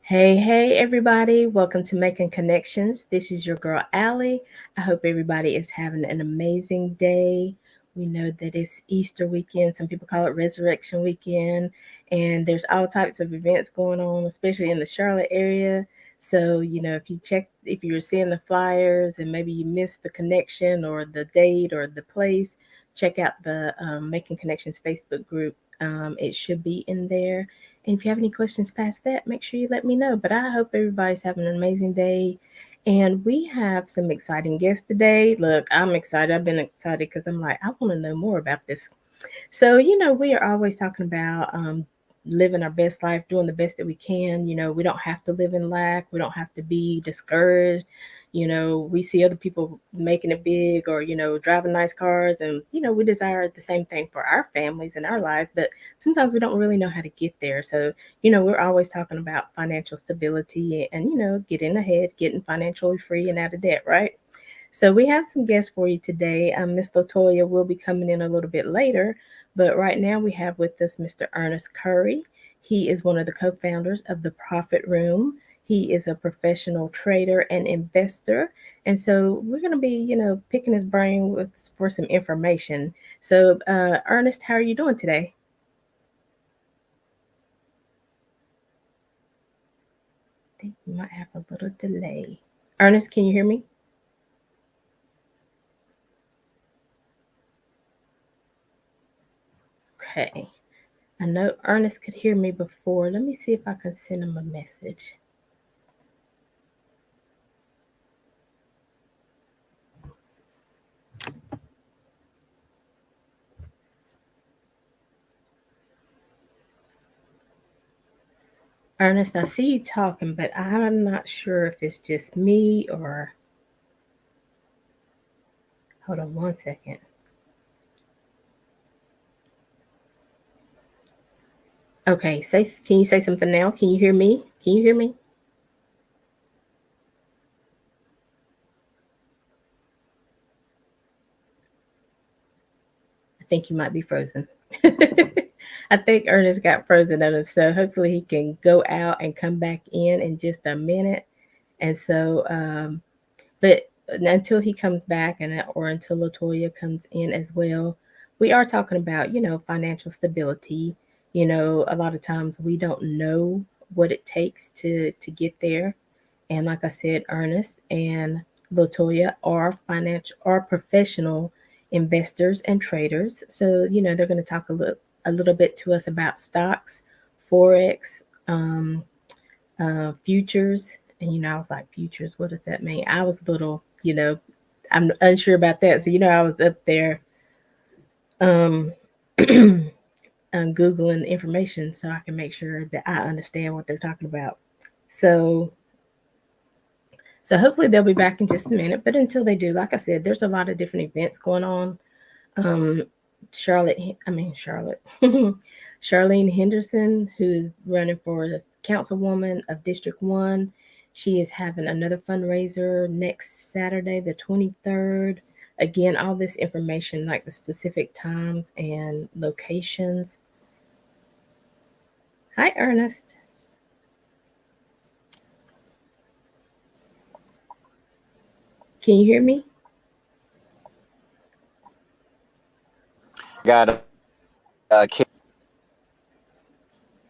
Hey, everybody. Welcome to Making Connections. This is your girl, Aly. I hope everybody is having an amazing day. We know that it's Easter weekend. Some people call it Resurrection weekend. And there's all types of events going on, especially in the Charlotte area. So, if you're seeing the flyers and maybe you missed the connection or the date or the place, check out the Making Connections Facebook group. It should be in there. And if you have any questions past that, make sure you let me know. But I hope everybody's having an amazing day. And we have some exciting guests today. Look, I'm excited. I've been excited because I'm like, I want to know more about this. So, we are always talking about living our best life, doing the best that we can. We don't have to live in lack, we don't have to be discouraged. We see other people making it big or, driving nice cars, and, we desire the same thing for our families and our lives, but sometimes we don't really know how to get there. So, we're always talking about financial stability and, getting ahead, getting financially free and out of debt, right? So we have some guests for you today. Miss Latoya will be coming in a little bit later, but right now we have with us Mr. Ernest Curry. He is one of the co-founders of the Profit Room. He is a professional trader and investor, and so we're going to be, picking his brain for some information. So, Ernest, how are you doing today? I think we might have a little delay. Ernest, can you hear me? Okay. I know Ernest could hear me before. Let me see if I can send him a message. Ernest, I see you talking, but I'm not sure if it's just me or. Hold on one second. Okay, can you say something now? Can you hear me? Can you hear me? I think you might be frozen. I think Ernest got frozen on us, so hopefully he can go out and come back in just a minute. And so, but until he comes back and or until Latoya comes in as well, we are talking about, financial stability. A lot of times we don't know what it takes to get there. And like I said, Ernest and Latoya are financial are professional investors and traders. So, they're going to talk a little bit to us about stocks, forex, um, futures. And I was like, futures, what does that mean? I was a little, I'm unsure about that. So, I was up there um, Googling information so I can make sure that I understand what they're talking about. So, so hopefully they'll be back in just a minute. But until they do, like I said, there's a lot of different events going on. Um, Charlotte, I mean Charlotte, Charlene Henderson, who is running for the councilwoman of District 1. She is having another fundraiser next Saturday, the 23rd. Again, all this information, like the specific times and locations. Hi, Ernest. Can you hear me? Got kid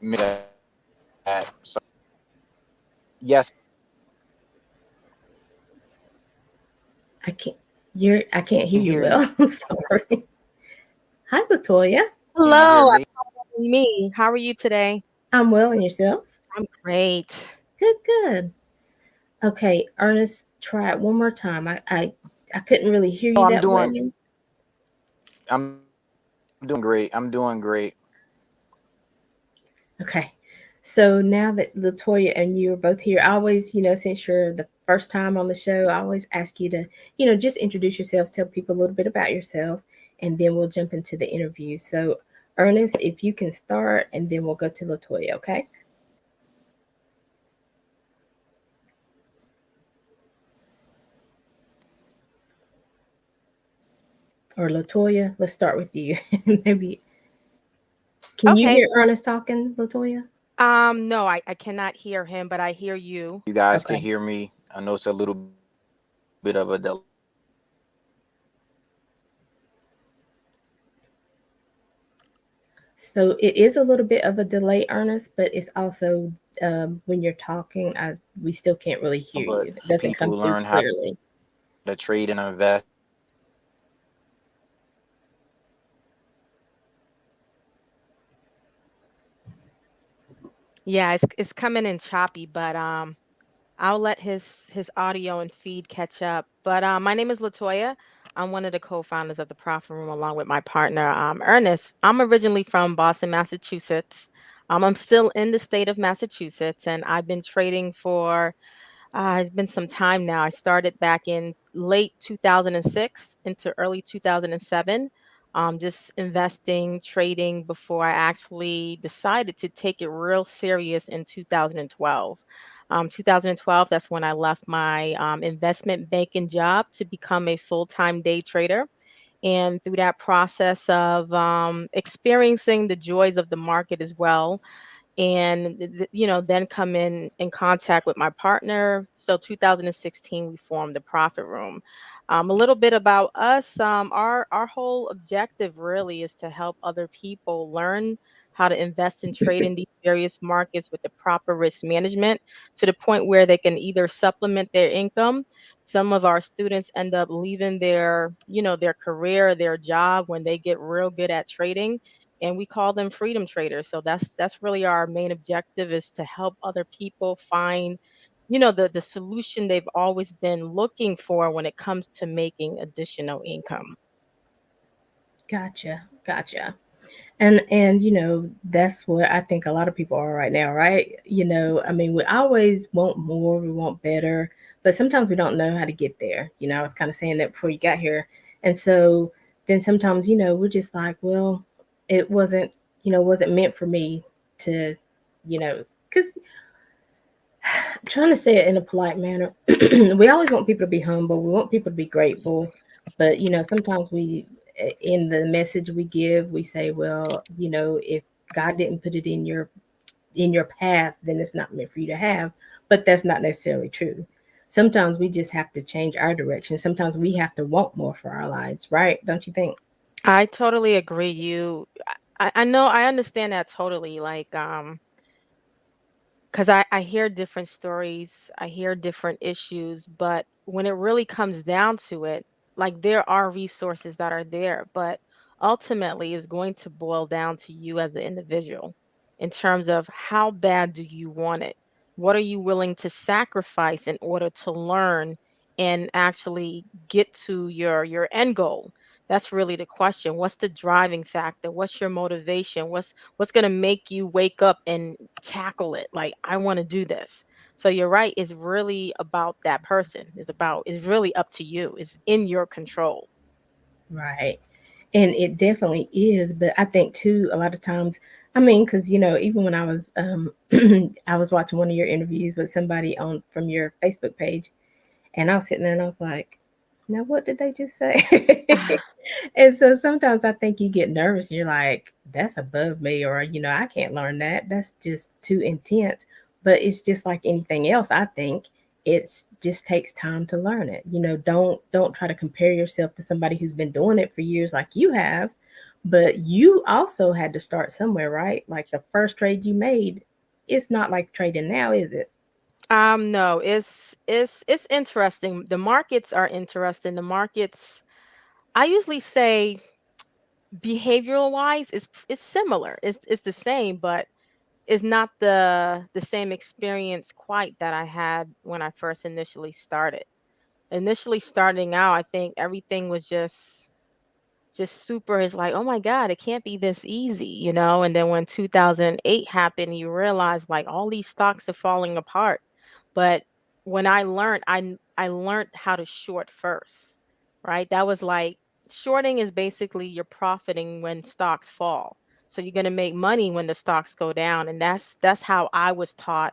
me that. So yes, I can't hear you hear you. well. I'm sorry. Hi, Latoya. Can you hear Hello, I me? thought it was me. How are you today? I'm well, and yourself? I'm great. Good. Okay, Ernest, try it one more time. I couldn't really hear Oh, you that well. I'm doing great. I'm doing great. Okay. So now that Latoya and you are both here, I always, since you're the first time on the show, I always ask you to, just introduce yourself, tell people a little bit about yourself, and then we'll jump into the interview. So, Ernest, if you can start, and then we'll go to Latoya, okay? Or Latoya, let's start with you. Maybe can you Okay. hear Ernest talking, Latoya? No, I cannot hear him, but I hear you. You guys can Okay. hear me. I know it's a little bit of a So it is a little bit of a delay, Ernest, but it's also when you're talking, we still can't really but hear you. It doesn't people come through learn how to clearly. trade and invest. Yeah, it's coming in choppy, but I'll let his audio and feed catch up. But my name is Latoya. I'm one of the co-founders of the Profit Room, along with my partner, Ernest. I'm originally from Boston, Massachusetts. I'm still in the state of Massachusetts, and I've been trading for it's been some time now. I started back in late 2006 into early 2007, just investing, trading before I actually decided to take it real serious in 2012. 2012, that's when I left my investment banking job to become a full time day trader. And through that process of experiencing the joys of the market as well, and then come in contact with my partner. So 2016 we formed the Profit Room. A little bit about us. Our whole objective really is to help other people learn how to invest and trade in these various markets with the proper risk management, to the point where they can either supplement their income. Some of our students end up leaving their career, their job, when they get real good at trading, and we call them freedom traders. So that's really our main objective, is to help other people find, the solution they've always been looking for when it comes to making additional income. Gotcha, gotcha. And that's what I think a lot of people are right now, right? I mean, we always want more, we want better, but sometimes we don't know how to get there. I was kind of saying that before you got here. And so then sometimes, we're just like, well, it wasn't meant for me to, because I'm trying to say it in a polite manner. We always want people to be humble. We want people to be grateful, but sometimes in the message we give, we say, well, if God didn't put it in your path, then it's not meant for you to have. But that's not necessarily true. Sometimes we just have to change our direction. Sometimes we have to want more for our lives, right? Don't you think? I totally agree. I know, I understand that totally. Like, because I hear different stories, I hear different issues, but when it really comes down to it, like, there are resources that are there, but ultimately it's going to boil down to you as an individual, in terms of how bad do you want it? What are you willing to sacrifice in order to learn and actually get to your end goal? That's really the question. What's the driving factor? What's your motivation? What's going to make you wake up and tackle it? Like, I want to do this. So you're right, it's really about that person. It's really up to you. It's in your control. Right. And it definitely is, but I think too a lot of times, I mean, because even when I was I was watching one of your interviews with somebody on from your Facebook page, and I was sitting there and I was like, now what did they just say? And so sometimes I think you get nervous. You're like, that's above me, or I can't learn that. That's just too intense. But it's just like anything else. I think it's just takes time to learn it. Don't try to compare yourself to somebody who's been doing it for years like you have. But you also had to start somewhere, right? Like the first trade you made, it's not like trading now, is it? No, it's interesting. The markets are interesting. The markets, I usually say, behavioral wise, is similar. It's the same, but it's not the same experience quite that I had when I first initially started. Initially starting out, I think everything was just super. Is like, oh my God, it can't be this easy. And then when 2008 happened, you realize, like, all these stocks are falling apart. But when I learned how to short first, right? That was like, shorting is basically you're profiting when stocks fall. So you're going to make money when the stocks go down. And that's how I was taught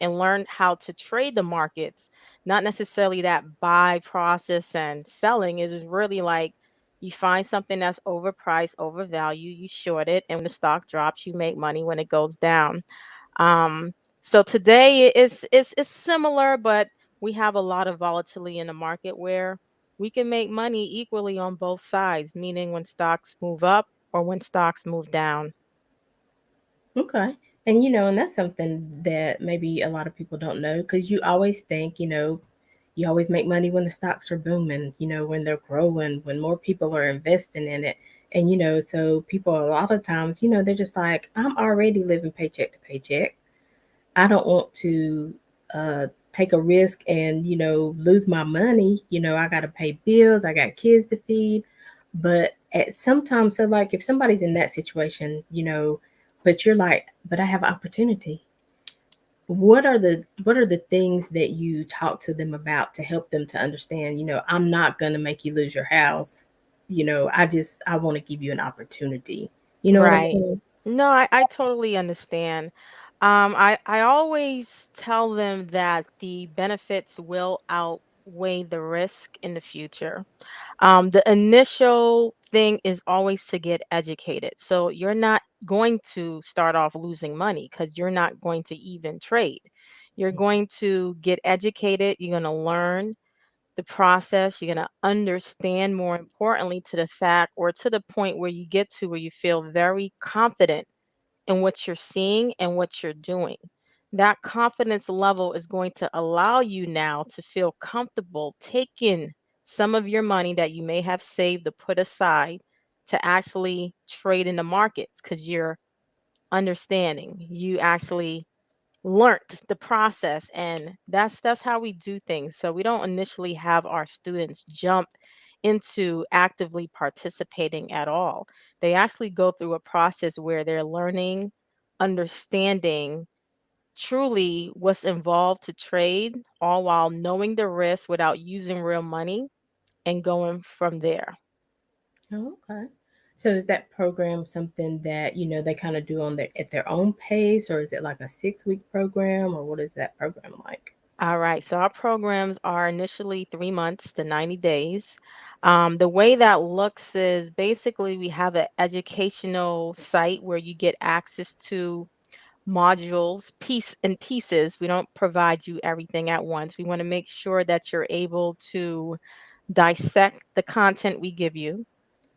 and learned how to trade the markets. Not necessarily that buy process and selling. Is just really like, you find something that's overpriced, overvalued, you short it, and when the stock drops, you make money when it goes down. Um, so today is similar, but we have a lot of volatility in the market where we can make money equally on both sides, meaning when stocks move up or when stocks move down. Okay. And and that's something that maybe a lot of people don't know because you always think, you always make money when the stocks are booming, when they're growing, when more people are investing in it. And so people a lot of times, they're just like, I'm already living paycheck to paycheck. I don't want to uh take a risk and, lose my money. I gotta pay bills, I got kids to feed. But at sometimes, so like if somebody's in that situation, but you're like, but I have opportunity. What are the things that you talk to them about to help them to understand, I'm not gonna make you lose your house. I want to give you an opportunity. You know what I'm Right. saying? No, I totally understand. I always tell them that the benefits will outweigh the risk in the future. The initial thing is always to get educated. So you're not going to start off losing money because you're not going to even trade. You're going to get educated. You're going to learn the process. You're going to understand, more importantly, to the fact or to the point where you get to where you feel very confident in what you're seeing and what you're doing. That confidence level is going to allow you now to feel comfortable taking some of your money that you may have saved or put aside to actually trade in the markets because you're understanding. You actually learned the process, and that's how we do things. So we don't initially have our students jump into actively participating at all. They actually go through a process where they're learning, understanding truly what's involved to trade, all while knowing the risk without using real money and going from there. Oh, okay. So is that program something that, they kind of do on their at their own pace, or is it like a 6-week program, or what is that program like? All right, so our programs are initially 3 months to 90 days. The way that looks is basically we have an educational site where you get access to modules, piece and pieces. We don't provide you everything at once. We want to make sure that you're able to dissect the content we give you.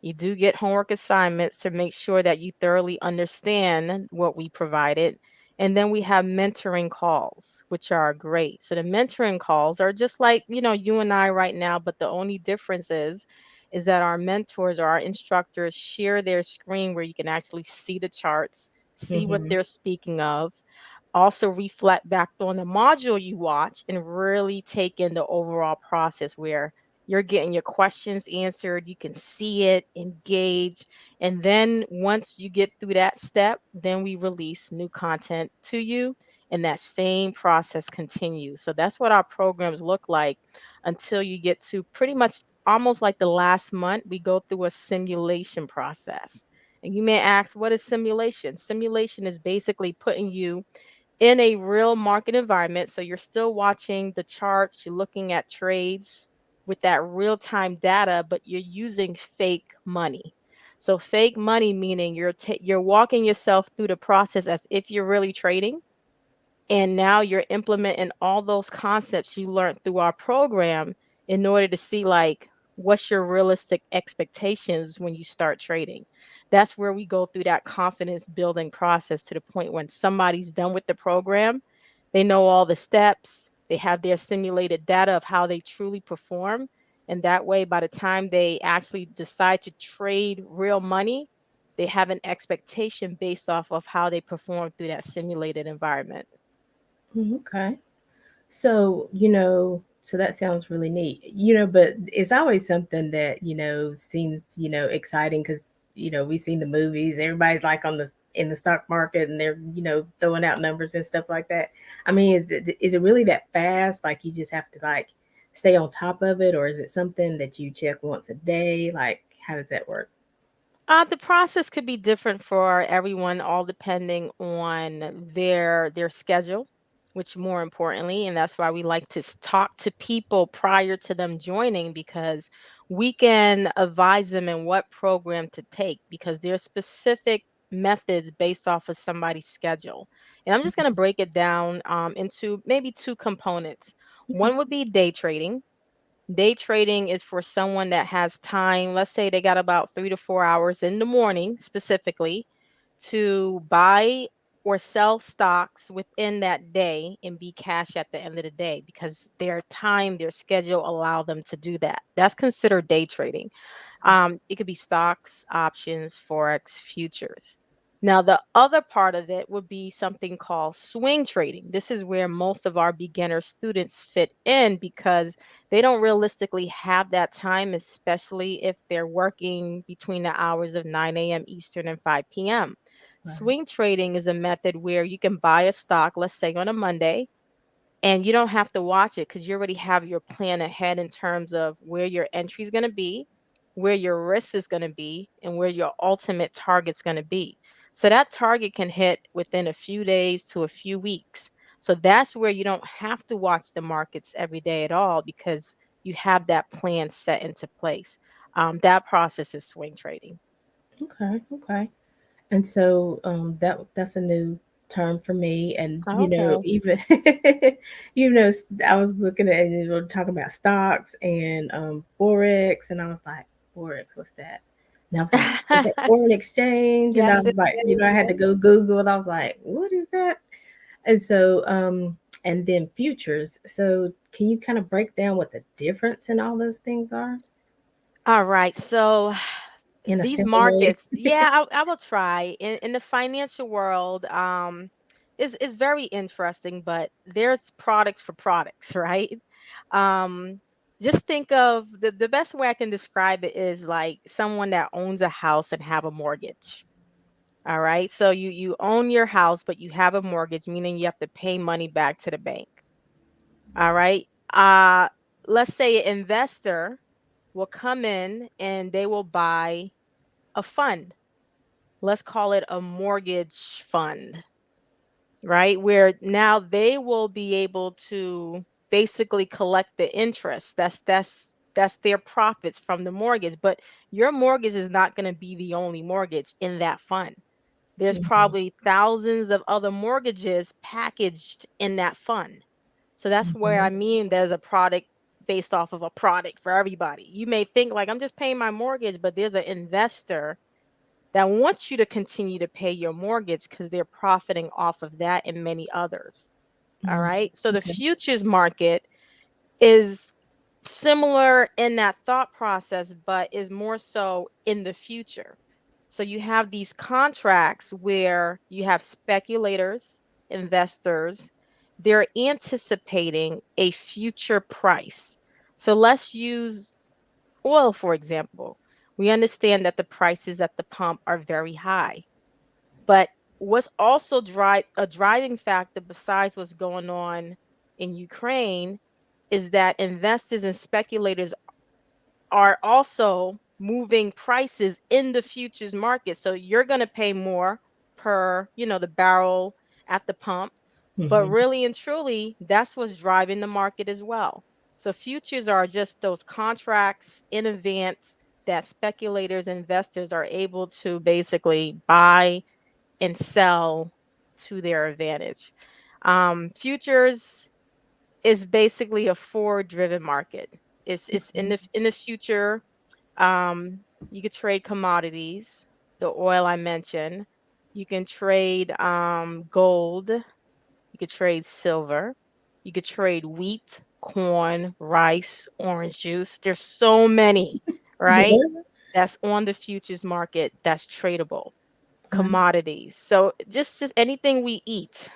You do get homework assignments to make sure that you thoroughly understand what we provided. And then we have mentoring calls, which are great. So the mentoring calls are just like, you and I right now, but the only difference is that our mentors or our instructors share their screen where you can actually see the charts, see what Mm-hmm. they're speaking of, also reflect back on the module you watch and really take in the overall process where you're getting your questions answered, you can see it, engage, and then once you get through that step, then we release new content to you and that same process continues. So that's what our programs look like until you get to pretty much almost like the last month we go through a simulation process. And you may ask, what is simulation? Simulation is basically putting you in a real market environment. So you're still watching the charts, you're looking at trades with that real time data, but you're using fake money. So fake money meaning you're walking yourself through the process as if you're really trading, and now you're implementing all those concepts you learned through our program in order to see like what's your realistic expectations when you start trading. That's where we go through that confidence building process to the point when somebody's done with the program, they know all the steps, they have their simulated data of how they truly perform. And that way, by the time they actually decide to trade real money, they have an expectation based off of how they perform through that simulated environment. Okay. So, so that sounds really neat. But it's always something that, seems, exciting because, we've seen the movies, everybody's like on the in the stock market and they're, throwing out numbers and stuff like that. I mean, is it really that fast? Like you just have to like stay on top of it, or is it something that you check once a day? Like how does that work? The process could be different for everyone, all depending on their schedule, which more importantly, and that's why we like to talk to people prior to them joining because we can advise them in what program to take because there's specific methods based off of somebody's schedule. And I'm just going to break it down into maybe two components. Okay. One would be day trading. Day trading is for someone that has time. Let's say they got about 3 to 4 hours in the morning specifically to buy or sell stocks within that day and be cash at the end of the day because their time, their schedule allow them to do that. That's considered day trading. It could be stocks, options, forex, futures. Now, the other part of it would be something called swing trading. This is where most of our beginner students fit in because they don't realistically have that time, especially if they're working between the hours of 9 a.m. Eastern and 5 p.m. Right. Swing trading is a method where you can buy a stock, let's say on a Monday, and you don't have to watch it because you already have your plan ahead in terms of where your entry is going to be, where your risk is going to be, and where your ultimate target's going to be. So that target can hit within a few days to a few weeks. So that's where you don't have to watch the markets every day at all because you have that plan set into place. That process is swing trading. Okay. Okay. And so that's a new term for me. And Okay. even I was looking at you were talking about stocks and forex, and I was like, forex, what's that? And I was like, is that foreign exchange? And I Yes, was it like, is. I had to go Google, and I was like, what is that? And so and then futures. So can you kind of break down what the difference in all those things are All right. So in a these simple way? markets, yeah, I will try. In the financial world, is very interesting, but there's products for products, right? Um, just think of the best way I can describe it is like someone that owns a house and have a mortgage. All right. So you own your house, but you have a mortgage, meaning you have to pay money back to the bank. All right. Uh, let's say an investor will come in and they will buy a fund. Let's call it a mortgage fund, right? Where now they will be able to basically collect the interest. That's their profits from the mortgage, but your mortgage is not going to be the only mortgage in that fund. There's Hmm. probably thousands of other mortgages packaged in that fund. So that's where Hmm. I mean there's a product based off of a product for everybody. You may think like I'm just paying my mortgage, but there's an investor that wants you to continue to pay your mortgage because they're profiting off of that and many others. All Mm. right. So the Okay. futures market is similar in that thought process, but is more so in the future. So you have these contracts where you have speculators, investors, they're anticipating a future price. So let's use oil, for example. We understand that the prices at the pump are very high. But what's also a driving factor besides what's going on in Ukraine is that investors and speculators are also moving prices in the futures market. So you're going to pay more per, the barrel at the pump. But Hmm. really and truly, that's what's driving the market as well. So futures are just those contracts in advance that speculators, investors are able to basically buy and sell to their advantage. Futures is basically a forward driven market. It's in the future. Um, you could trade commodities, the oil I mentioned. You can trade gold. You could trade silver. You could trade wheat, corn, rice, orange juice. There's so many, right? Yeah. That's on the futures market that's tradable Right. commodities. So just anything we eat,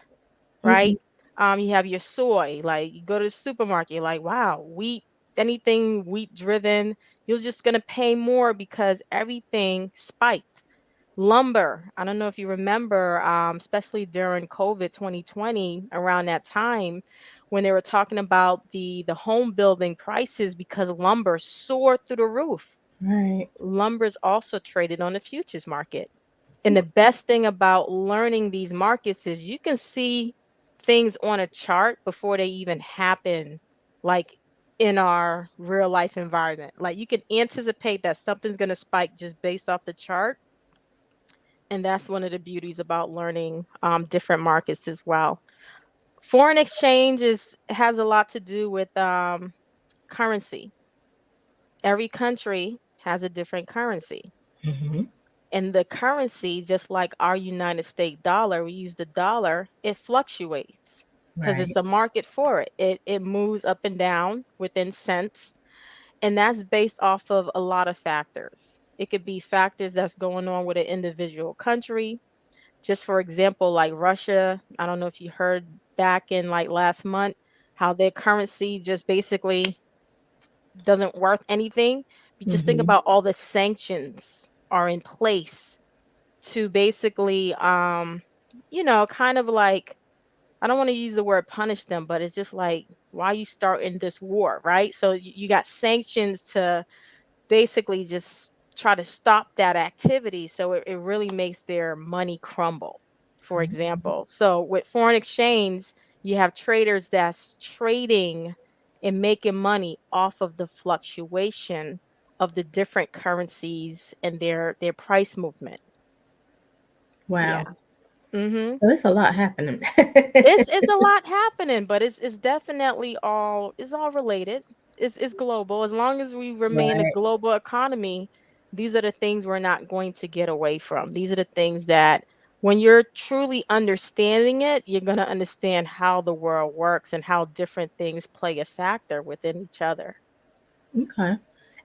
Hmm. right? You have your soy, like you go to the supermarket, you're like, wow, wheat, anything wheat driven, you're just gonna pay more because everything spiked. Lumber, I don't know if you remember, especially during COVID 2020, around that time when they were talking about the home building prices because lumber soared through the roof. Right. Lumber's also traded on the futures market. And the best thing about learning these markets is you can see things on a chart before they even happen, like in our real life environment. Like you can anticipate that something's going to spike just based off the chart. And that's one of the beauties about learning different markets as well. Foreign exchange is has a lot to do with currency. Every country has a different currency. Hmm. And the currency, just like our United States dollar, we use the dollar, it fluctuates because Right. it's a market for it. It moves up and down within cents, and that's based off of a lot of factors. It could be factors that's going on with an individual country. Just for example, like Russia, I don't know if you heard back in like last month how their currency just basically doesn't worth anything. You just think Hmm. about all the sanctions are in place to basically kind of like, I don't want to use the word punish them, but it's just like, why you starting this war, right? So you got sanctions to basically just try to stop that activity. So it really makes their money crumble, for example. So with foreign exchange, you have traders that's trading and making money off of the fluctuation of the different currencies and their price movement. Yeah. Wow. Mhm. So it's a lot happening. It's a lot happening, but it's definitely all related. It's global. As long as we remain a Right. global economy, these are the things we're not going to get away from. These are the things that when you're truly understanding it, you're going to understand how the world works and how different things play a factor within each other. Okay.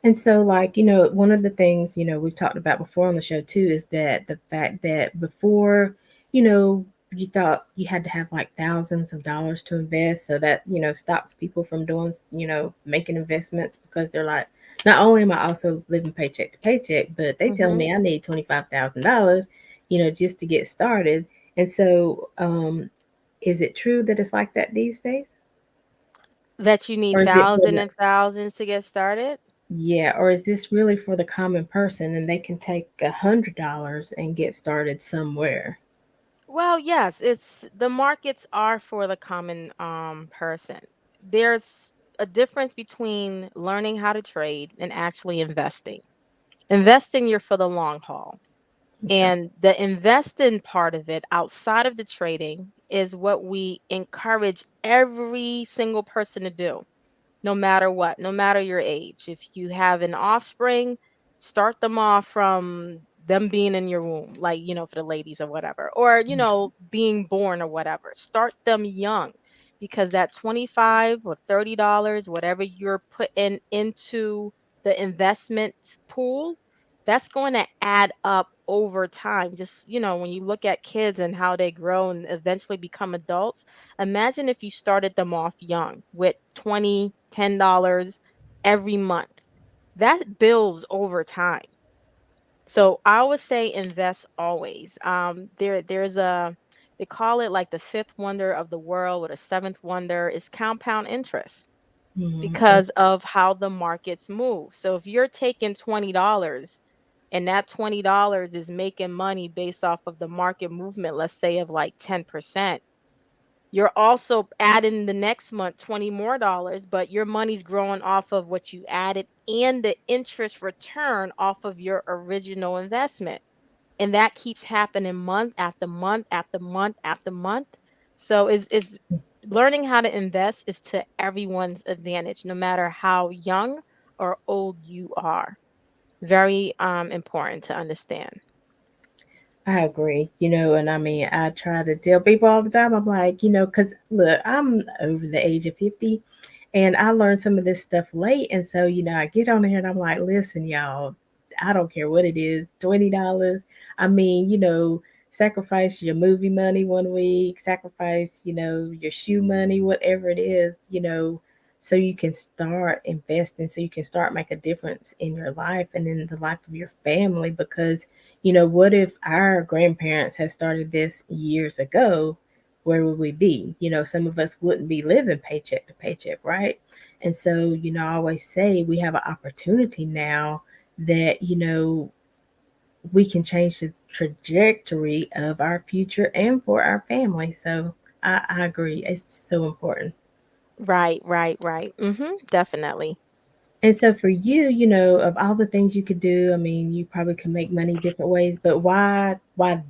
And so, like, one of the things, we've talked about before on the show too is that the fact that before, you thought you had to have like thousands of dollars to invest. So that, stops people from doing, making investments because they're like, not only am I also living paycheck to paycheck, but they tell Mhm. me I need $25,000, just to get started. And so, is it true that it's like that these days? That you need Or is it for thousands and thousands to get started? Yeah, or is this really for the common person and they can take $100 and get started somewhere? Well, yes, it's the markets are for the common person. There's a difference between learning how to trade and actually investing. Investing, you're for the long haul. Okay. And the investing part of it outside of the trading is what we encourage every single person to do, no matter what, no matter your age. If you have an offspring, start them off from them being in your womb, like, for the ladies or whatever, or, being born or whatever. Start them young because that 25 or $30, whatever you're putting into the investment pool, that's going to add up over time. Just, when you look at kids and how they grow and eventually become adults, imagine if you started them off young with 20, $10 every month. That builds over time. So I would say invest always. There's a they call it like the fifth wonder of the world or the seventh wonder is compound interest Hmm. because of how the markets move. So if you're taking $20 and that $20 is making money based off of the market movement, let's say of like 10%, you're also adding the next month 20 more dollars, but your money's growing off of what you added and the interest return off of your original investment. And that keeps happening month after month after month after month. So is learning how to invest is to everyone's advantage, no matter how young or old you are. Very important to understand. I agree, and I mean, I try to tell people all the time, I'm like, because look, I'm over the age of 50 and I learned some of this stuff late. And so, I get on here and I'm like, listen, y'all, I don't care what it is, $20. I mean, sacrifice your movie money one week, sacrifice, your shoe money, whatever it is, so you can start investing, so you can start make a difference in your life and in the life of your family. Because, what if our grandparents had started this years ago? Where would we be? Some of us wouldn't be living paycheck to paycheck, right? And so, I always say we have an opportunity now that, we can change the trajectory of our future and for our family. So I agree. It's so important. Right, right, right. Definitely. And so for you, of all the things you could do, I mean, you probably could make money different ways, but why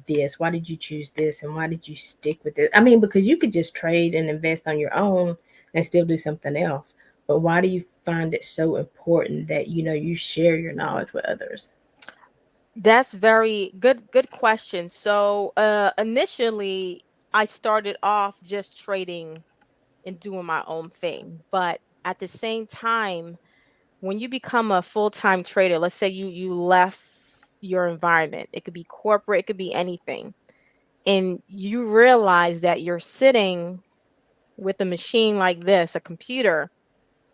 this? Why did you choose this and why did you stick with it? I mean, because you could just trade and invest on your own and still do something else. But why do you find it so important that you share your knowledge with others? That's very good question. So, initially I started off just trading and doing my own thing, but at the same time, when you become a full-time trader, let's say you left your environment, it could be corporate, it could be anything, and you realize that you're sitting with a machine like this, a computer,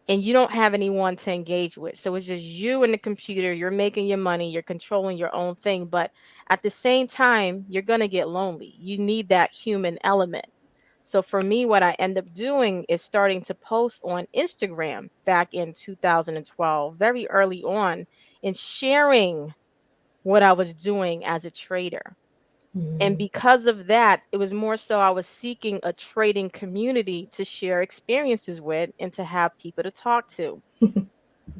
and you don't have anyone to engage with. So it's just you and the computer. You're making your money, you're controlling your own thing. But at the same time, you're going to get lonely. You need that human element. So for me, what I end up doing is starting to post on Instagram back in 2012, very early on, and sharing what I was doing as a trader. And Mhm. because of that, it was more so I was seeking a trading community to share experiences with and to have people to talk to.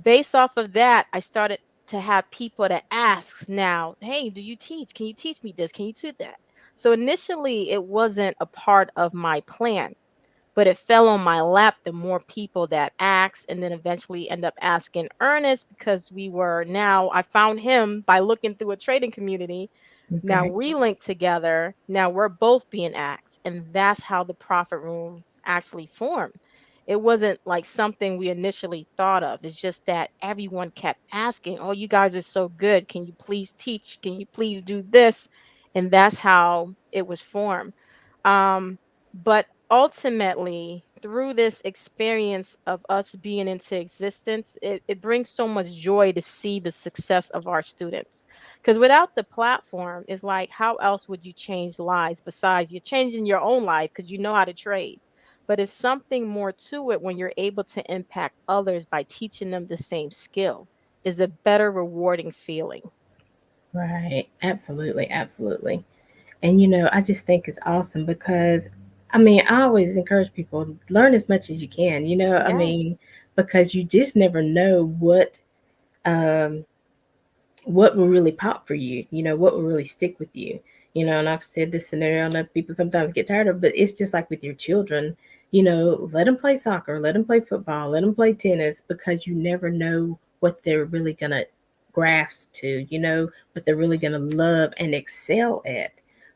Based off of that, I started to have people to ask now, hey, do you teach? Can you teach me this? Can you do that? So initially, it wasn't a part of my plan, but it fell on my lap the more people that asked, and then eventually end up asking Ernest because I found him by looking through a trading community. Now Okay. we link together. Now we're both being asked. And that's how the profit room actually formed. It wasn't like something we initially thought of. It's just that everyone kept asking, oh, you guys are so good. Can you please teach? Can you please do this? And that's how it was formed. But ultimately, through this experience of us being into existence, it brings so much joy to see the success of our students. Because without the platform, it's like, how else would you change lives besides you're changing your own life because you know how to trade? But it's something more to it when you're able to impact others by teaching them the same skill, is a better rewarding feeling. Right. Absolutely. Absolutely. And I just think it's awesome because I mean, I always encourage people learn as much as you can, I Yeah. mean, because you just never know um what will really pop for you, what will really stick with you. And I've said this scenario that people sometimes get tired of, but it's just like with your children, let them play soccer, let them play football, let them play tennis, because you never know what they're really gonna grasp to, what they're really gonna love and excel at.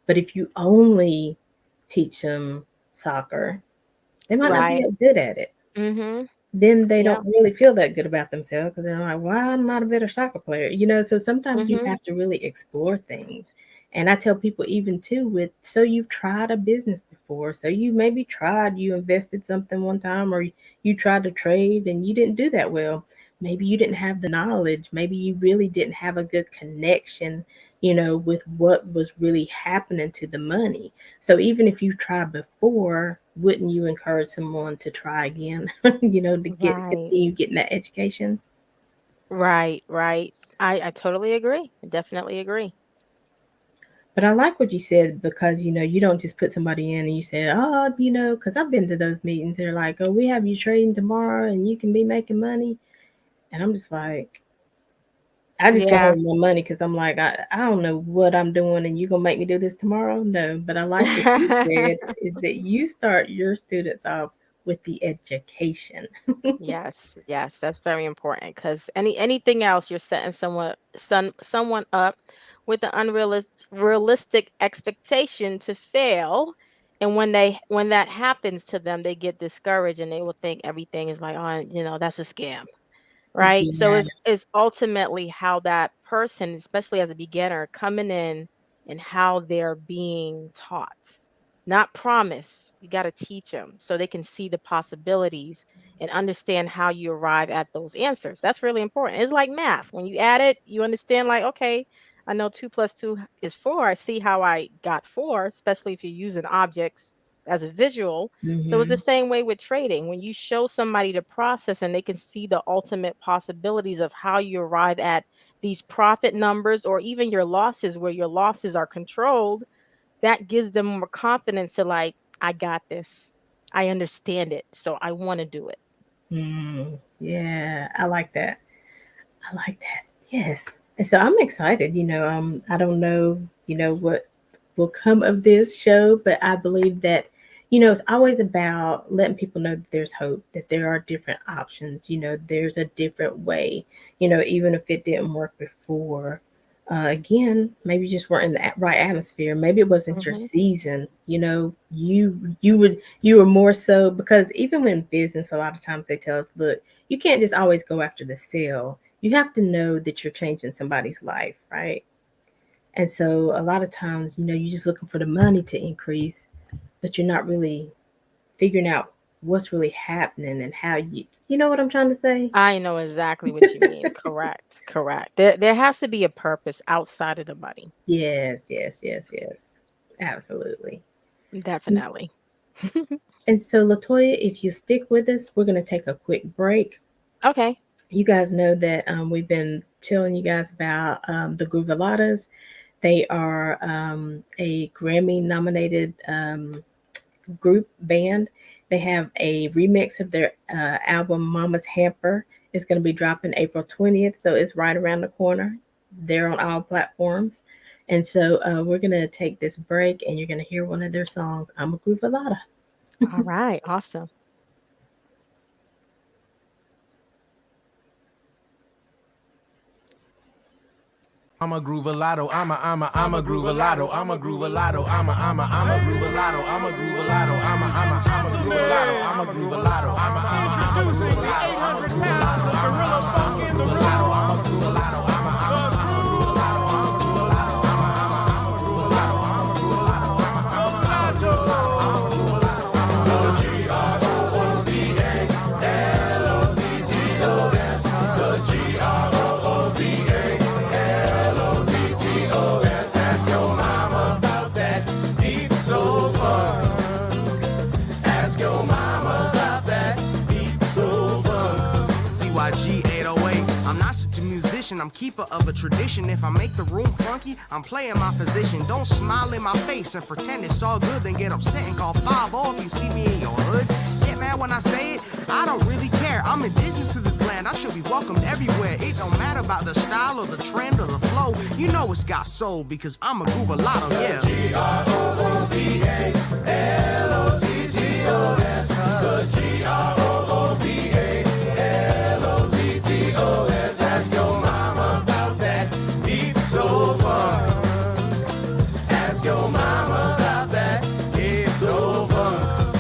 But if you only teach them soccer, they might not be Right. that good at it. Mhm. Then they Yeah. don't really feel that good about themselves because they're like, "Why I'm not a better soccer player?" So sometimes you Mhm. have to really explore things. And I tell people even too with so you've tried a business before, so you maybe you invested something one time, or you tried to trade and you didn't do that well. Maybe you didn't have the knowledge. Maybe you really didn't have a good connection, with what was really happening to the money. So even if you tried before, wouldn't you encourage someone to try again? To Right. continue getting that education. Right. Right. I totally agree. I definitely agree. But I like what you said because you don't just put somebody in and you say, oh, because I've been to those meetings. They're like, oh, we have you trading tomorrow and you can be making money. And I'm just like, I just go Yeah. home with my money because I'm like, I don't know what I'm doing and you gonna make me do this tomorrow? No, but I like what you said is that you start your students off with the education. Yes, yes, that's very important because anything else, you're setting someone up with the realistic expectation to fail. And when that happens to them, they get discouraged and they will think everything is like, oh, that's a scam. Right? So Yeah. it's ultimately how that person, especially as a beginner, coming in and how they're being taught, not promise. You got to teach them so they can see the possibilities and understand how you arrive at those answers. That's really important. It's like math. When you add it, you understand, like, okay, I know 2 plus 2 is 4. I see how I got 4, especially if you're using objects as a visual. So it's the Hmm. same way with trading. When you show somebody the process and they can see the ultimate possibilities of how you arrive at these profit numbers or even your losses, where your losses are controlled, that gives them more confidence to, like, I got this. I understand it. So I want to do it. Yeah, I like that. I like that. Yes. And so I'm excited. I don't know, what will come of this show, but I believe that, it's always about letting people know that there's hope, that there are different options, there's a different way, even if it didn't work before. Again, maybe you just weren't in the right atmosphere. Maybe it wasn't your Hmm. season. You were more so because even when business, a lot of times they tell us, look, you can't just always go after the sale. You have to know that you're changing somebody's life, right? And so a lot of times, you're just looking for the money to increase, but you're not really figuring out what's really happening and how you know what I'm trying to say? I know exactly what you mean. Correct. Correct. There has to be a purpose outside of the money. Yes, yes, yes, yes. Absolutely. Definitely. And so, Latoya, if you stick with us, we're going to take a quick break. Okay. You guys know that we've been telling you guys about the Groovaladas. They are a Grammy nominated group band. They have a remix of their album Mama's Hamper. It's going to be dropping April 20th, so it's right around the corner. They're on all platforms. And so we're going to take this break and you're going to hear one of their songs, I'm a Groovalata. All right. Awesome. I'm a groovalato, I'm a groovalato, I'm a groovalato, I'm a groovalato, I'm a groovalato, I'm a groovalato, I'm a groovalato, introducing the 800 pounds of gorilla funk in the room. CYG 808. I'm not such a musician, I'm keeper of a tradition. If I make the room funky, I'm playing my position. Don't smile in my face and pretend it's all good, then get upset and call 5-0 if you see me in your hood. Get mad when I say it, I don't really care. I'm indigenous to this land, I should be welcomed everywhere. It don't matter about the style or the trend or the flow. You know it's got soul because I'm a groovalato, yeah. G-R-O-O-V-A-L-O-T-T-O-S. The G-R-O-O-V-A-L-O-T-T-O-S. Ask your mama about that deep soul funk. Ask your mama about that deep soul funk.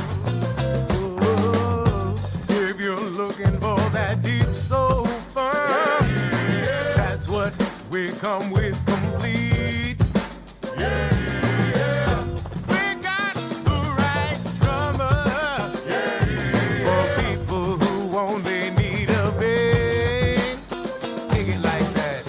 If you're looking for that deep soul funk, that's what we come with complete. We got the right drummer for people who only need a beat. Dig it like that.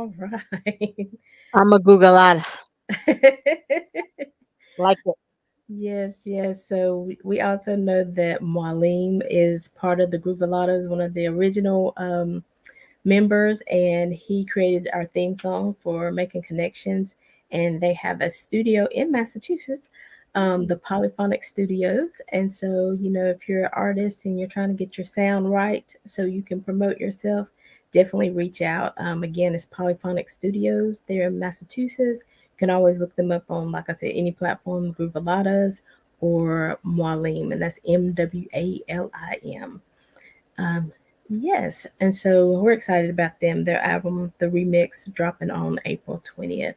All right. I'm a Google out. Like it. Yes, yes. So we also know that Marlene is part of the group. Alana is one of the original members, and he created our theme song for Making Connections. And they have a studio in Massachusetts, the Polyphonic Studios. And so, if you're an artist and you're trying to get your sound right so you can promote yourself, definitely reach out. Again, it's Polyphonic Studios. They're in Massachusetts. You can always look them up on, like I said, any platform, Groovaladas or Mwalim, and that's Mwalim. Um, yes, and so we're excited about them. Their album, The Remix, dropping on April 20th.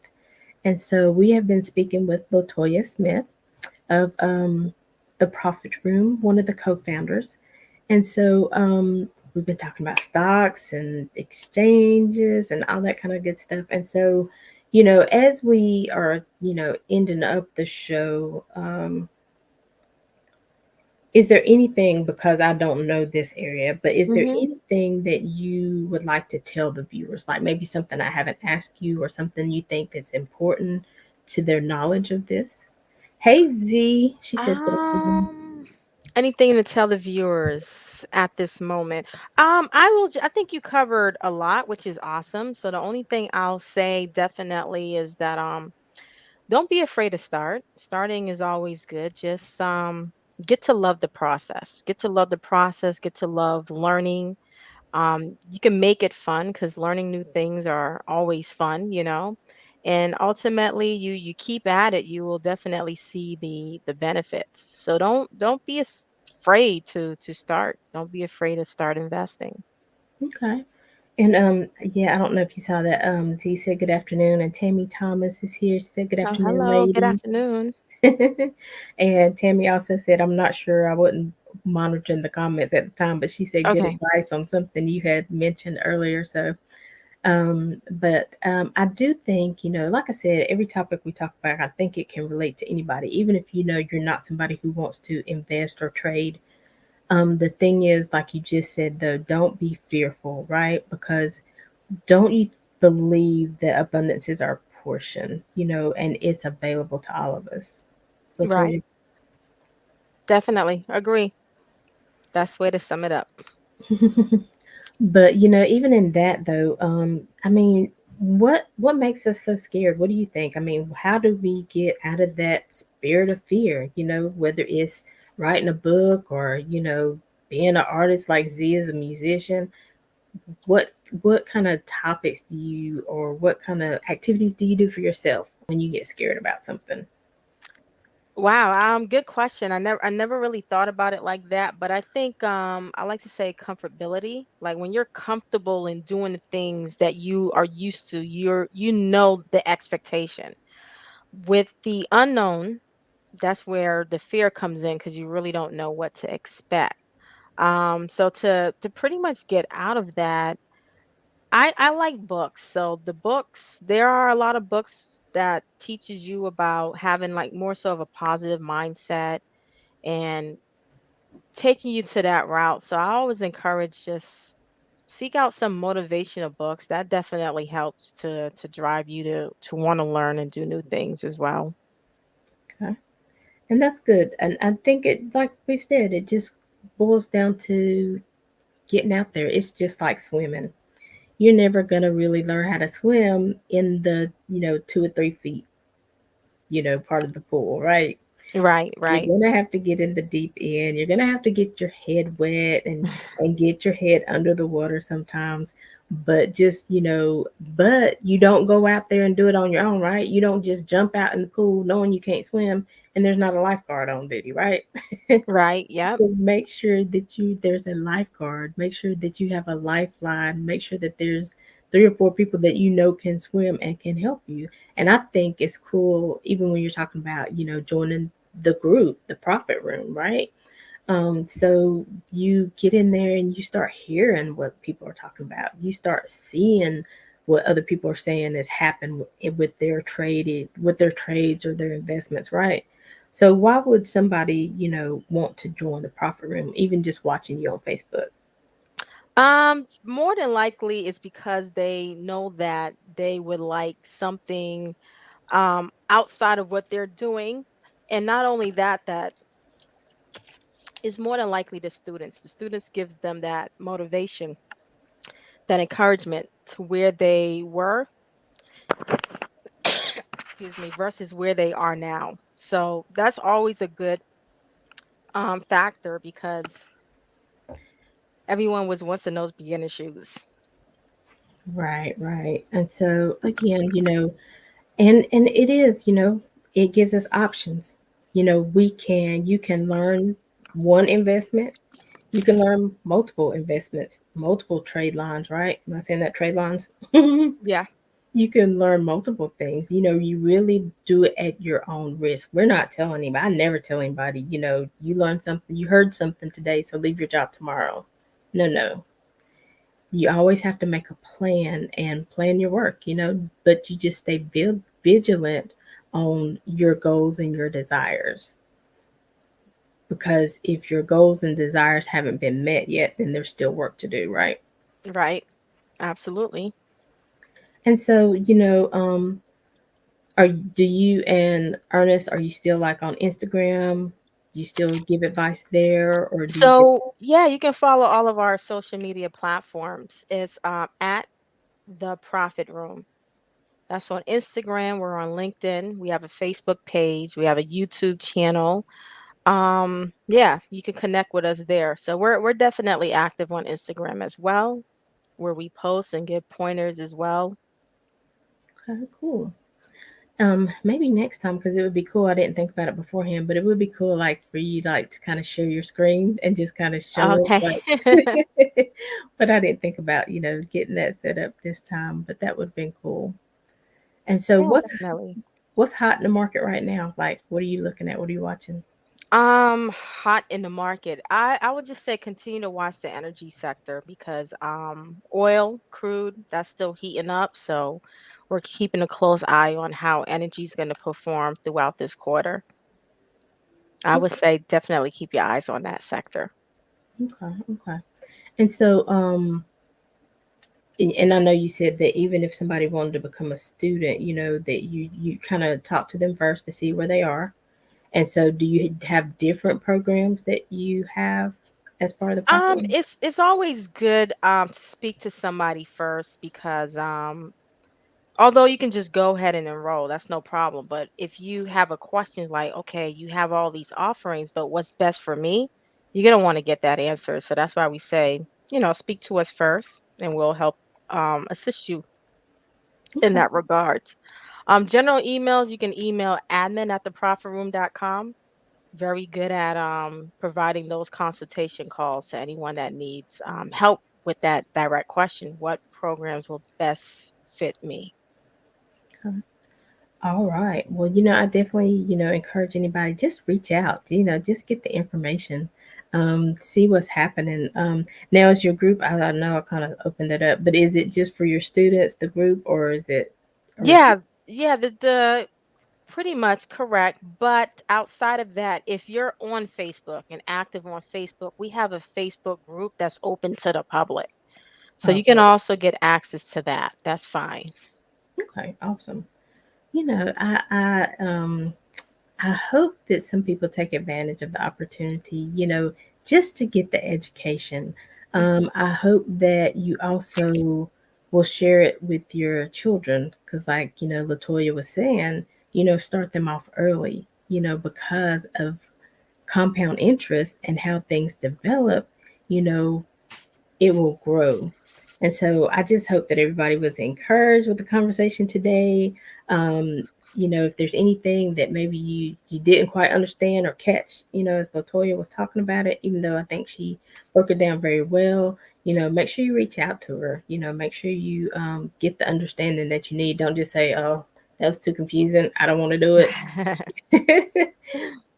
And so we have been speaking with Latoya Smith of The Profit Room, one of the co founders. And so we've been talking about stocks and exchanges and all that kind of good stuff. And so, as we are, ending up the show, is there anything, because I don't know this area, but is there Hmm. anything that you would like to tell the viewers? Like maybe something I haven't asked you or something you think that's important to their knowledge of this? Hey Z, she says good afternoon. Um, Anything to tell the viewers at this moment? I think you covered a lot, which is awesome. So the only thing I'll say definitely is that don't be afraid to start. Starting is always good. Just get to love the process. Get to love the process. Get to love learning. You can make it fun because learning new things are always fun, and ultimately you keep at it, you will definitely see the benefits. So don't be afraid to start. Don't be afraid to start investing. Okay. And yeah, I don't know if you saw that. Z said good afternoon, and Tammy Thomas is here. She said good Oh, afternoon, hello, good ladies. afternoon. And Tammy also said, I'm not sure, I wasn't monitoring the comments at the time, but she said good Okay. advice on something you had mentioned earlier. So but I do think, like I said, every topic we talk about, I think it can relate to anybody, even if you're not somebody who wants to invest or trade. The thing is, like you just said, though, don't be fearful, right? Because don't you believe that abundance is our portion, and it's available to all of us. Right. Latoya. Definitely agree. Best way to sum it up. But even in that though, I mean, what makes us so scared? What do you think? I mean, how do we get out of that spirit of fear? Whether it's writing a book or being an artist like Z is a musician. What what kind of topics do you, or what kind of activities do you do for yourself when you get scared about something? Wow, good question. I never really thought about it like that, but I think I like to say comfortability. Like when you're comfortable in doing the things that you are used to, you know the expectation. With the unknown, that's where the fear comes in because you really don't know what to expect. So to pretty much get out of that, I like books. So the books, there are a lot of books that teaches you about having like more so of a positive mindset and taking you to that route. So I always encourage just seek out some motivational books. That definitely helps to drive you to want to learn and do new things as well. Okay. And that's good. And I think it, like we've said, it just boils down to getting out there. It's just like swimming. You're never gonna really learn how to swim in the 2 or 3 feet part of the pool, right? Right, You're right. gonna have to get in the deep end. You're gonna have to get your head wet and get your head under the water sometimes. But just but you don't go out there and do it on your own, right? You don't just jump out in the pool knowing you can't swim and there's not a lifeguard on duty, right? Right, yep. So make sure that there's a lifeguard. Make sure that you have a lifeline. Make sure that there's 3 or 4 people that can swim and can help you. And I think it's cool, even when you're talking about joining the group, the profit room, right? So you get in there and you start hearing what people are talking about. You start seeing what other people are saying has happened with their trades or their investments, right? So why would somebody, want to join the profit room, even just watching you on Facebook? More than likely it's because they know that they would like something outside of what they're doing. And not only that, that is more than likely the students. The students gives them that motivation, that encouragement to where they were, excuse me, versus where they are now. So that's always a good factor because everyone was once in those beginner shoes. Right, right. And so again, and it is, it gives us options. You can learn one investment, you can learn multiple investments, multiple trade lines, right? Am I saying that trade lines? Yeah. You can learn multiple things. You really do it at your own risk. We're not telling anybody. I never tell anybody, you learned something, you heard something today, so leave your job tomorrow. No, no. You always have to make a plan and plan your work, but you just stay vigilant on your goals and your desires. Because if your goals and desires haven't been met yet, then there's still work to do, right? Right. Absolutely. And so, do you and Ernest, are you still like on Instagram? Do you still give advice there, or do you just So yeah, you can follow all of our social media platforms. It's at the Profit Room. That's on Instagram. We're on LinkedIn. We have a Facebook page. We have a YouTube channel. Yeah, you can connect with us there. So we're definitely active on Instagram as well, where we post and give pointers as well. okay, cool? Maybe next time, because it would be cool. I didn't think about it beforehand, but it would be cool, like for you, like to kind of share your screen and just kind of show us, Okay. like. But I didn't think about getting that set up this time, but that would have been cool. And so, Yeah, definitely. what's hot in the market right now? Like, what are you looking at? What are you watching? Hot in the market. I would just say continue to watch the energy sector because oil, crude, that's still heating up. So we're keeping a close eye on how energy is going to perform throughout this quarter. I would say definitely keep your eyes on that sector. Okay, okay. And so, and I know you said that even if somebody wanted to become a student, that you kind of talk to them first to see where they are. And so, do you have different programs that you have as part of the program? It's always good to speak to somebody first because although you can just go ahead and enroll, that's no problem. But if you have a question like, okay, you have all these offerings, but what's best for me? You're gonna want to get that answer. So that's why we say, speak to us first, and we'll help assist you in Okay. that regards. General emails, you can email admin at theprofitroom.com. Very good at providing those consultation calls to anyone that needs help with that direct question. What programs will best fit me? Okay. All right. Well, I definitely, encourage anybody, just reach out, just get the information, see what's happening. Now is your group, I know I kind of opened it up, but is it just for your students, the group, or is it, Yeah, yeah, the pretty much correct. But outside of that, if you're on Facebook and active on Facebook, we have a Facebook group that's open to the public. So you can okay, also get access to that. That's fine. okay, awesome. I hope that some people take advantage of the opportunity, just to get the education. Mhm. I hope that you also will share it with your children because, like, Latoya was saying, start them off early, because of compound interest and how things develop, you know, it will grow. And so I just hope that everybody was encouraged with the conversation today. If there's anything that maybe you didn't quite understand or catch, as Latoya was talking about it, even though I think she broke it down very well, make sure you reach out to her. Make sure you get the understanding that you need. Don't just say, "Oh, that was too confusing. I don't want to do it,"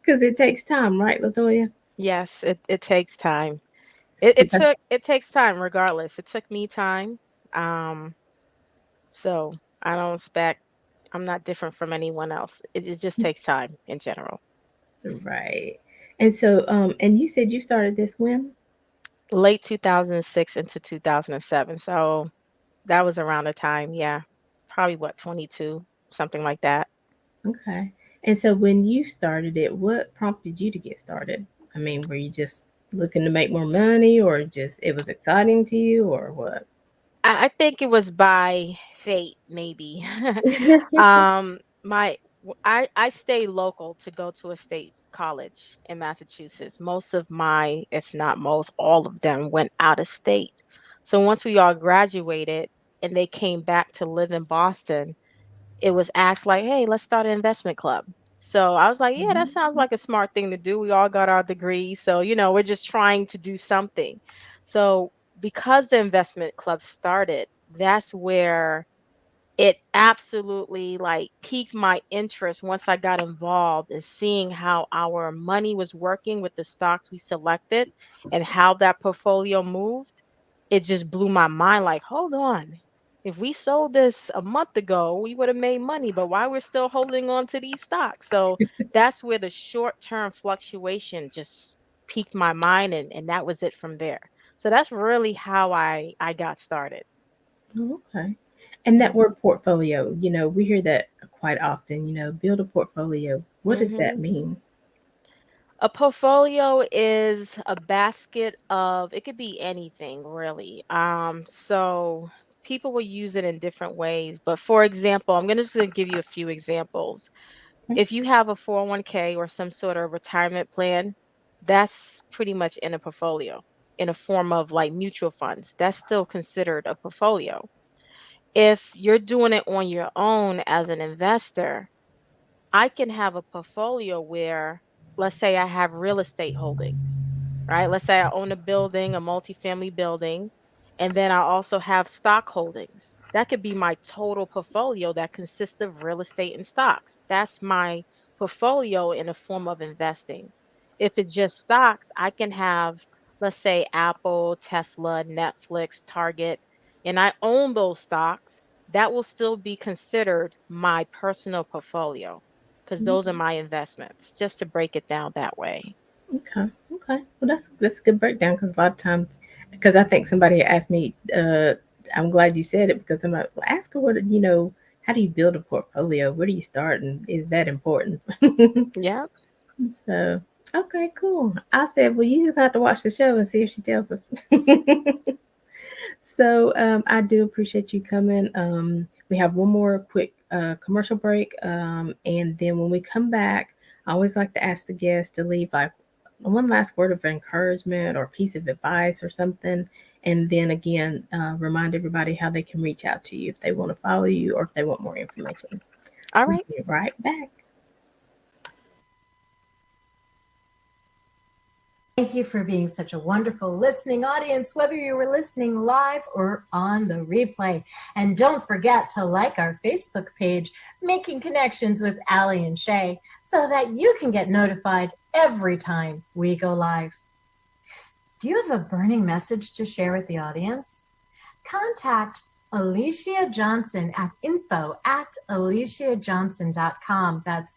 because it takes time, right, Latoya? Yes, it takes time. It takes time regardless. It took me time. Um, so I don't expect I'm not different from anyone else. It just takes time in general. Right. And so, and you said you started this when? Late 2006 into 2007. So that was around the time, yeah. Probably what, 22, something like that. Okay. And so when you started it, what prompted you to get started? I mean, were you just looking to make more money or just it was exciting to you or what? I think it was by fate, maybe. My I stay local to go to a state college in Massachusetts. Most of my, if not most, all of them went out of state. So once we all graduated and they came back to live in Boston, it was asked like, "Hey, let's start an investment club." So I was like, "Yeah, that sounds Mhm. like a smart thing to do. We all got our degrees, so we're just trying to do something." So because the investment club started, that's where it absolutely like piqued my interest once I got involved in seeing how our money was working with the stocks we selected and how that portfolio moved. It just blew my mind like, hold on. If we sold this a month ago, we would have made money, but why we're still holding on to these stocks? So that's where the short-term fluctuation just piqued my mind and that was it from there. So that's really how I got started. Oh, okay. And that Mhm. word portfolio, we hear that quite often, build a portfolio. What does that Mhm. mean? A portfolio is a basket of, it could be anything really. So people will use it in different ways. But for example, I'm gonna give you a few examples. Okay. If you have a 401k or some sort of retirement plan, that's pretty much in a portfolio in a form of like mutual funds. That's still considered a portfolio. If you're doing it on your own as an investor, I can have a portfolio where, let's say I have real estate holdings, right? Let's say I own a building, a multifamily building, and then I also have stock holdings. That could be my total portfolio that consists of real estate and stocks. That's my portfolio in a form of investing. If it's just stocks, I can have, let's say, Apple, Tesla, Netflix, Target, and I own those stocks. That will still be considered my personal portfolio because those are my investments, just to break it down that way. Okay. Okay. Well, that's a good breakdown because a lot of times, because I think somebody asked me, I'm glad you said it because I'm like, well, ask her how do you build a portfolio? Where do you start? And is that important? Yeah. So, okay, cool. I said, well, you just have to watch the show and see if she tells us. So, I do appreciate you coming. We have one more quick commercial break. And then when we come back, I always like to ask the guests to leave like one last word of encouragement or piece of advice or something. And then again, remind everybody how they can reach out to you if they want to follow you or if they want more information. All We'll right. be right back. Thank you for being such a wonderful listening audience, whether you were listening live or on the replay. And don't forget to like our Facebook page, Making Connections with Aly and Shay, so that you can get notified every time we go live. Do you have a burning message to share with the audience? Contact Alicia Johnson at info@aliciajohnson.com. That's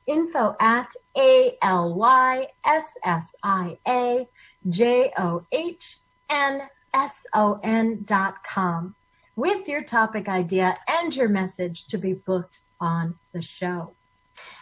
info@ALYSSIAJOHNSON.com with your topic idea and your message to be booked on the show.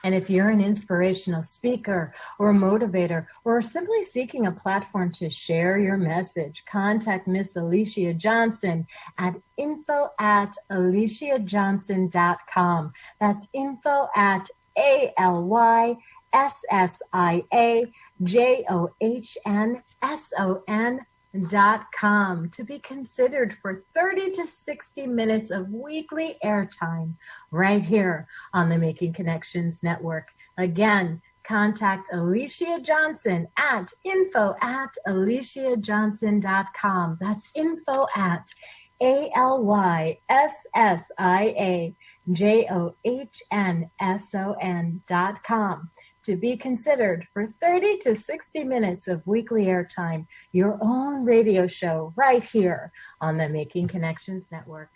And if you're an inspirational speaker or a motivator or simply seeking a platform to share your message, contact Miss Alicia Johnson at info@aliciajohnson.com. That's info@ALYSSIAJOHNSON.com to be considered for 30 to 60 minutes of weekly airtime right here on the Making Connections Network. Again, contact Alicia Johnson at info@aliciajohnson.com. That's info@ALYSSIAJOHNSON.com to be considered for 30 to 60 minutes of weekly airtime, your own radio show right here on the Making Connections Network.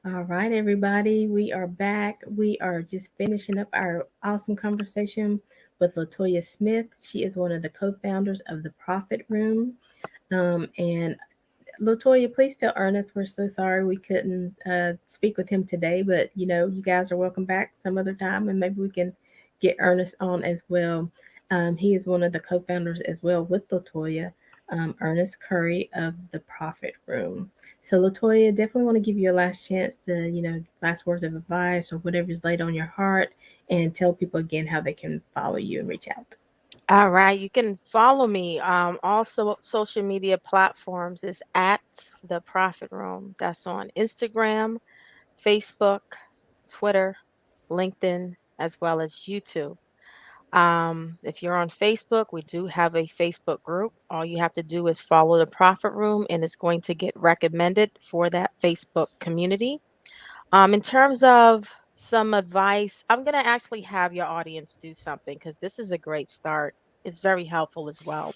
All right, everybody, we are back. We are just finishing up our awesome conversation with Latoya Smith. She is one of the co-founders of the Profit Room. And Latoya, please tell Ernest we're so sorry we couldn't speak with him today, but you guys are welcome back some other time, and maybe we can get Ernest on as well. He is one of the co-founders as well with Latoya, Ernest Curry of the Profit Room. So Latoya, definitely want to give you a last chance to, last words of advice or whatever's laid on your heart, and tell people again how they can follow you and reach out. All right, you can follow me. Also, social media platforms is at the Profit Room. That's on Instagram, Facebook, Twitter, LinkedIn, as well as YouTube. If you're on Facebook, we do have a Facebook group. All you have to do is follow the Profit Room, and it's going to get recommended for that Facebook community. In terms of some advice, I'm going to actually have your audience do something because this is a great start. It's very helpful as well.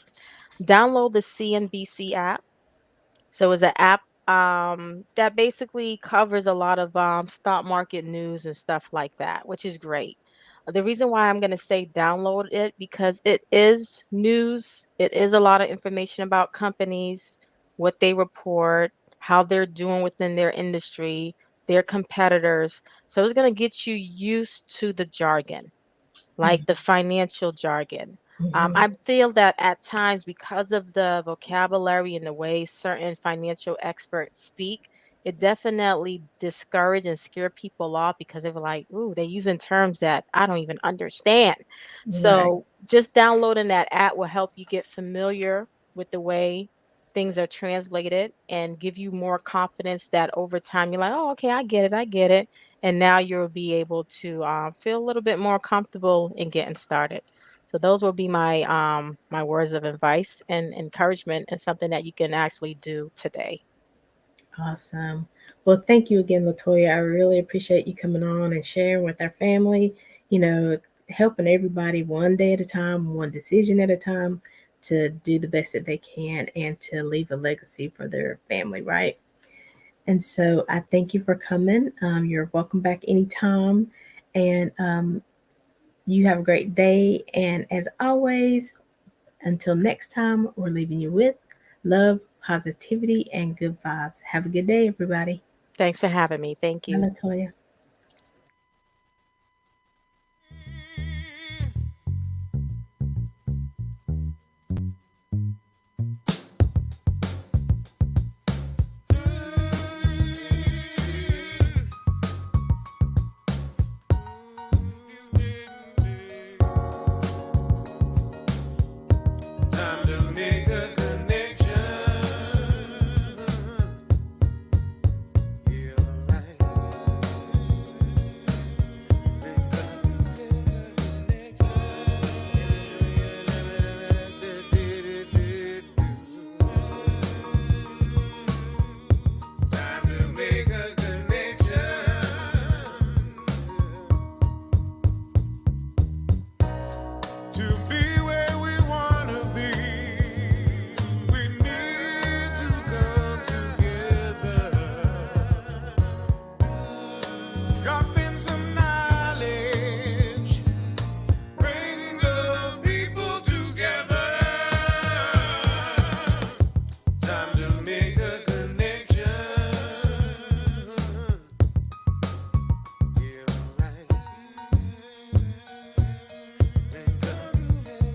Download the CNBC app. So it's an app that basically covers a lot of stock market news and stuff like that, which is great. The reason why I'm going to say download it because it is news. It is a lot of information about companies, what they report, how they're doing within their industry, their competitors. So it's going to get you used to the jargon, like the financial jargon. Mhm. I feel that at times, because of the vocabulary and the way certain financial experts speak, it definitely discourage and scare people off because they were like, "Ooh, they're using terms that I don't even understand." Right. So just downloading that app will help you get familiar with the way things are translated and give you more confidence that over time you're like, "Oh, okay, I get it." And now you'll be able to feel a little bit more comfortable in getting started. So those will be my words of advice and encouragement, and something that you can actually do today. Awesome. Well, thank you again, Latoya. I really appreciate you coming on and sharing with our family, you know, helping everybody one day at a time, one decision at a time to do the best that they can and to leave a legacy for their family, right? And so I thank you for coming. You're welcome back anytime. And you have a great day. And as always, until next time, we're leaving you with love, positivity, and good vibes. Have a good day, everybody. Thanks for having me. Thank Bye, you. Latoya.